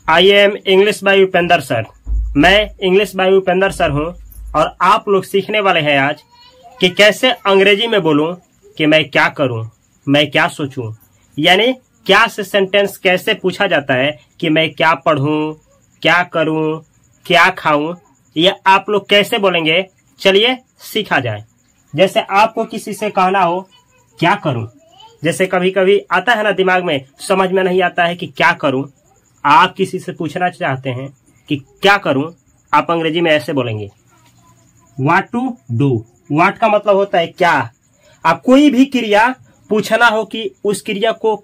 I am English by Upendra sir. मैं English by Upendra sir हूँ और आप लोग सीखने वाले हैं आज कि कैसे अंग्रेजी में बोलूं कि मैं क्या करूं, मैं क्या सोचूं, यानी क्या से सेंटेंस कैसे पूछा जाता है कि मैं क्या पढ़ूं, क्या करूं, क्या खाऊं, ये आप लोग कैसे बोलेंगे। चलिए सीखा जाए। जैसे आपको किसी से कहना हो क्या करूं, जैसे कभी कभी आता है ना दिमाग में, समझ में नहीं आता है कि क्या करूं। आप किसी से पूछना चाहते हैं कि क्या करूं, आप अंग्रेजी में ऐसे बोलेंगे व्हाट टू डू। व्हाट का मतलब होता है क्या। आप कोई भी क्रिया पूछना हो कि उस क्रिया को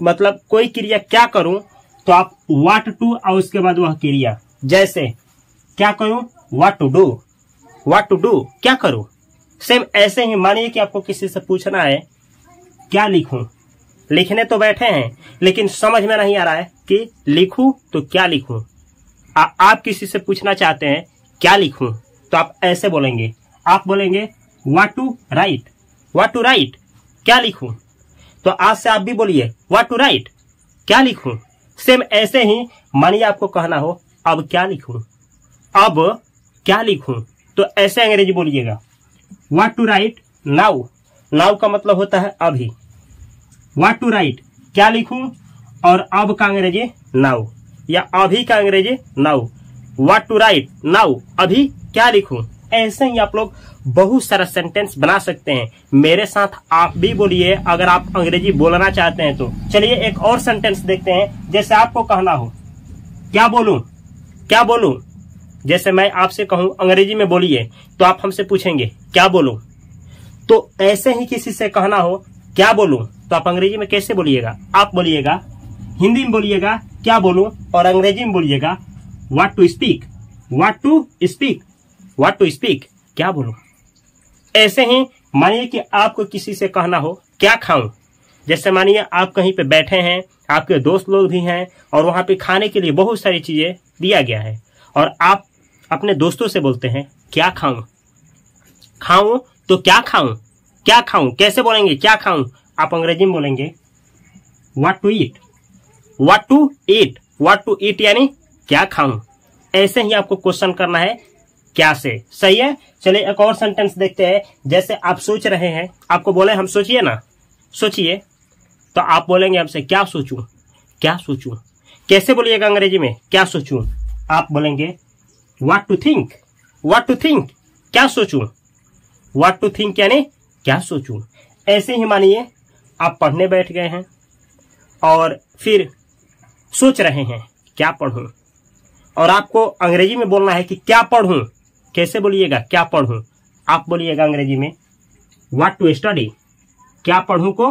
मतलब कोई क्रिया क्या करूं, तो आप व्हाट टू और उसके बाद वह क्रिया। जैसे क्या करूं, what to do, what to do क्या करूं। सेम ऐसे ही मानिए कि आपको किसी से पूछना है क्या लिखूं। लिखने तो बैठे हैं लेकिन समझ में नहीं आ रहा है कि लिखूं तो क्या लिखूं। आप किसी से पूछना चाहते हैं क्या लिखूं, तो आप ऐसे बोलेंगे, आप बोलेंगे what to write, what to write क्या लिखूं। तो आज से आप भी बोलिए व्हाट टू राइट क्या लिखूं। सेम ऐसे ही मानिए आपको कहना हो अब क्या लिखूं, अब क्या लिखूं, तो ऐसे अंग्रेजी बोलिएगा what to write now. Now का मतलब होता है अभी। व्हाट टू राइट क्या लिखूं, और अब का अंग्रेजी नाउ, या अभी का अंग्रेजी now. What to write now, अभी क्या लिखूं। ऐसे ही आप लोग बहुत सारा सेंटेंस बना सकते हैं। मेरे साथ आप भी बोलिए अगर आप अंग्रेजी बोलना चाहते हैं तो। चलिए एक और सेंटेंस देखते हैं। जैसे आपको कहना हो क्या बोलूं, क्या बोलूं। जैसे मैं आपसे कहूं अंग्रेजी में बोलिए, तो आप हमसे पूछेंगे क्या बोलूं। तो ऐसे ही किसी से कहना हो क्या बोलूं, तो आप अंग्रेजी में कैसे बोलिएगा। आप बोलिएगा, हिंदी में बोलिएगा क्या बोलूं, और अंग्रेजी में बोलिएगा what to speak, what to speak, what to speak क्या बोलूं। ऐसे ही मानिए कि आपको किसी से कहना हो क्या खाऊं। जैसे मानिए आप कहीं पे बैठे हैं, आपके दोस्त लोग भी हैं और वहां पे खाने के लिए बहुत सारी चीजें दिया गया है, और आप अपने दोस्तों से बोलते हैं क्या खाऊं। खाऊं तो क्या खाऊं, क्या खाऊं कैसे बोलेंगे क्या खाऊं। आप अंग्रेजी में बोलेंगे what to eat, what to eat, what to eat यानी क्या खाऊं। ऐसे ही आपको क्वेश्चन करना है क्या से। सही है। चलिए एक और सेंटेंस देखते हैं। जैसे आप सोच रहे हैं, आपको बोले हम सोचिए ना, सोचिए, तो आप बोलेंगे हमसे क्या सोचूं, क्या सोचूं। कैसे बोलिएगा अंग्रेजी में क्या सोचूं। आप बोलेंगे what to think, what to think क्या सोचूं, व्हाट टू थिंक यानी क्या सोचूं। ऐसे ही मानिए आप पढ़ने बैठ गए हैं और फिर सोच रहे हैं क्या पढ़ूं, और आपको अंग्रेजी में बोलना है कि क्या पढ़ूं। कैसे बोलिएगा क्या पढ़ूं। आप बोलिएगा अंग्रेजी में व्हाट टू स्टडी, क्या पढ़ूं को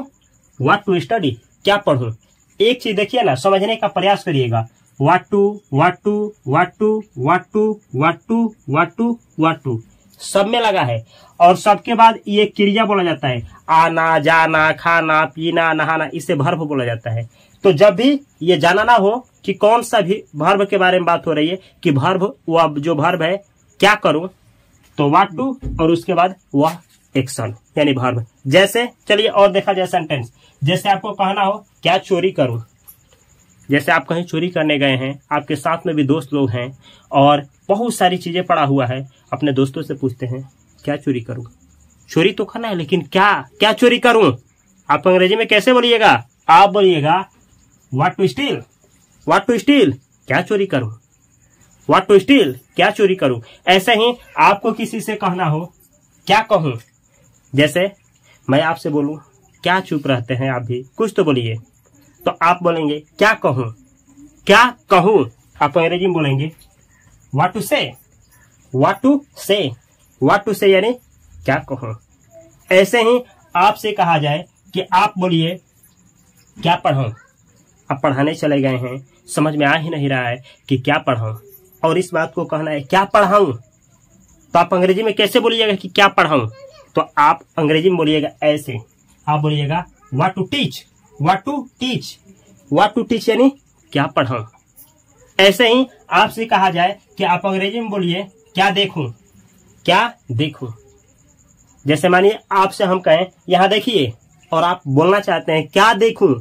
व्हाट टू स्टडी क्या पढ़ूं। एक चीज देखिए ना, समझने का प्रयास करिएगा। What to, what to, what to, what to, what to, what to, what to सब में लगा है, और सबके बाद ये क्रिया बोला जाता है। आना, जाना, खाना, पीना, नहाना, इसे वर्ब बोला जाता है। तो जब भी ये जानना हो कि कौन सा भी वर्ब के बारे में बात हो रही है, कि वर्ब वह जो वर्ब है क्या करूं, तो व्हाट टू और उसके बाद वह एक्शन यानी वर्ब। जैसे चलिए और देखा जाए सेंटेंस। जैसे आपको कहना हो क्या चोरी करूं। जैसे आप कहीं चोरी करने गए हैं, आपके साथ में भी दोस्त लोग हैं और बहुत सारी चीजें पड़ा हुआ है, अपने दोस्तों से पूछते हैं क्या चोरी करूं। चोरी तो करना है लेकिन क्या, क्या चोरी करूं। आप अंग्रेजी में कैसे बोलिएगा। आप बोलिएगा what to steal, what to steal क्या चोरी करूं, व्हाट टू स्टील क्या चोरी करूं। ऐसे ही आपको किसी से कहना हो क्या कहूं। जैसे मैं आपसे बोलूं क्या चुप रहते हैं आप भी, कुछ तो बोलिए, तो आप बोलेंगे क्या कहूं, क्या कहूं। आप अंग्रेजी में बोलेंगे व्हाट टू से, व्हाट टू से, व्हाट टू से यानी क्या कहूं। ऐसे ही आपसे कहा जाए कि आप बोलिए क्या पढ़ूं। आप पढ़ाने चले गए हैं, समझ में आ ही नहीं रहा है कि क्या पढ़ाऊं, और इस बात को कहना है क्या पढ़ाऊं, तो आप अंग्रेजी में कैसे बोलिएगा कि क्या पढ़ाऊं। तो आप अंग्रेजी में बोलिएगा ऐसे, आप बोलिएगा what to teach, what to teach, what to teach यानी क्या पढ़ाऊं। ऐसे ही आपसे कहा जाए कि आप अंग्रेजी में बोलिए क्या देखूं, क्या देखूं। जैसे मानिए आपसे हम कहें यहां देखिए, और आप बोलना चाहते हैं क्या देखूं,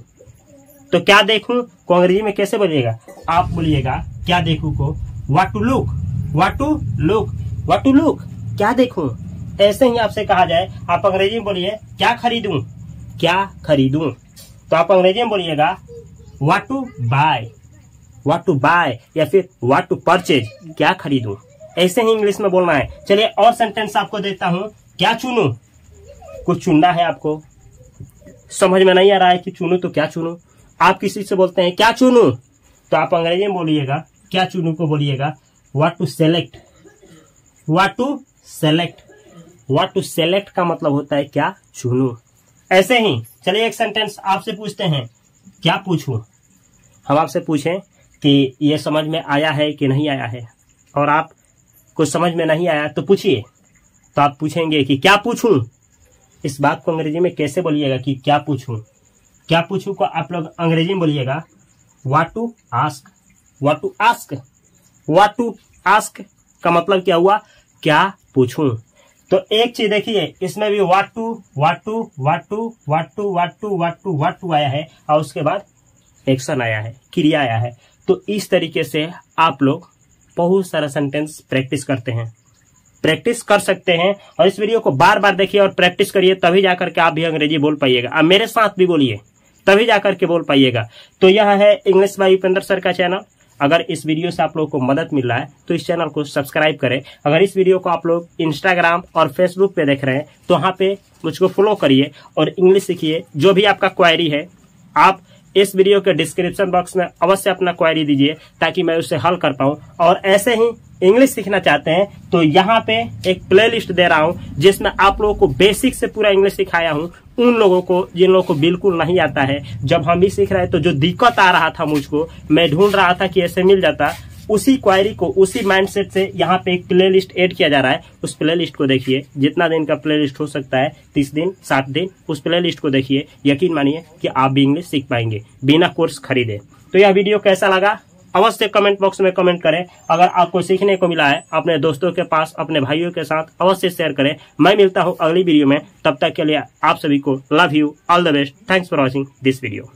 तो क्या देखूं को अंग्रेजी में कैसे बोलिएगा आप बोलिएगा क्या देखूं को what to look, what to look, what to look, क्या देखूं। ऐसे ही आपसे कहा जाए, आप अंग्रेजी में बोलिए क्या खरीदूं, क्या खरीदूं, तो आप अंग्रेजी में बोलिएगा what to buy, what to buy, या फिर व्हाट टू परचेज, क्या खरीदूं। ऐसे ही इंग्लिश में बोलना है। चलिए और सेंटेंस आपको देता हूं, क्या चुनूं, कुछ चुनना है आपको, समझ में नहीं आ रहा है कि चुनूं तो क्या चुनूं। आप किसी से बोलते हैं क्या चुनूं, तो आप अंग्रेजी में बोलिएगा क्या चुनूं को बोलिएगा what to select, what to select, what to select का मतलब होता है क्या चुनूं। ऐसे ही चलिए एक सेंटेंस आपसे पूछते हैं, क्या पूछूं। हम आपसे पूछें कि ये समझ में आया है कि नहीं आया है, और आप कुछ समझ में नहीं आया तो पूछिए, तो आप पूछेंगे कि क्या पूछूं। इस बात को अंग्रेजी में कैसे बोलिएगा कि क्या पूछूं। क्या पूछूं को आप लोग अंग्रेजी में बोलिएगा what to ask, what to ask, what to ask का मतलब क्या हुआ, क्या पूछूं। तो एक चीज देखिए, इसमें भी what to, what to, what to, what to, what to, what to, what to आया है, और उसके बाद एक्शन आया है, क्रिया आया है। तो इस तरीके से आप लोग बहुत सारा सेंटेंस प्रैक्टिस करते हैं, प्रैक्टिस कर सकते हैं। और इस वीडियो को बार बार देखिए और प्रैक्टिस करिए, तभी जाकर के आप भी अंग्रेजी बोल पाइएगा। अब मेरे साथ भी बोलिए, तभी जाकर के बोल पाइएगा। तो यह है इंग्लिश बाय उपेंद्र सर का चैनल। अगर इस वीडियो से आप लोग को मदद मिल रहा है तो इस चैनल को सब्सक्राइब करें। अगर इस वीडियो को आप लोग इंस्टाग्राम और फेसबुक पे देख रहे हैं तो वहाँ पे मुझको फॉलो करिए और इंग्लिश सीखिए। जो भी आपका क्वेरी है आप इस वीडियो के डिस्क्रिप्शन बॉक्स में अवश्य अपना क्वेरी दीजिए, ताकि मैं उसे हल कर पाऊं। और ऐसे ही इंग्लिश सीखना चाहते हैं तो यहाँ पे एक प्लेलिस्ट दे रहा हूँ, जिसमें आप लोगों को बेसिक से पूरा इंग्लिश सिखाया हूँ। उन लोगों को जिन लोगों को बिल्कुल नहीं आता है, जब हम भी सीख रहे हैं तो जो दिक्कत आ रहा था मुझको, मैं ढूंढ रहा था कि ऐसे मिल जाता, उसी क्वेरी को उसी माइंडसेट से यहाँ पे एक प्लेलिस्ट ऐड किया जा रहा है। उस प्लेलिस्ट को देखिए, जितना दिन का प्लेलिस्ट हो सकता है, 30 दिन 60 दिन, उस प्लेलिस्ट को देखिए। यकीन मानिए कि आप भी इंग्लिश सीख पाएंगे बिना कोर्स खरीदे। तो यह वीडियो कैसा लगा अवश्य कमेंट बॉक्स में कमेंट करें। अगर आपको सीखने को मिला है अपने दोस्तों के पास, अपने भाइयों के साथ अवश्य शेयर करें। मैं मिलता हूं अगली वीडियो में, तब तक के लिए आप सभी को love you, all the best, thanks for watching this video.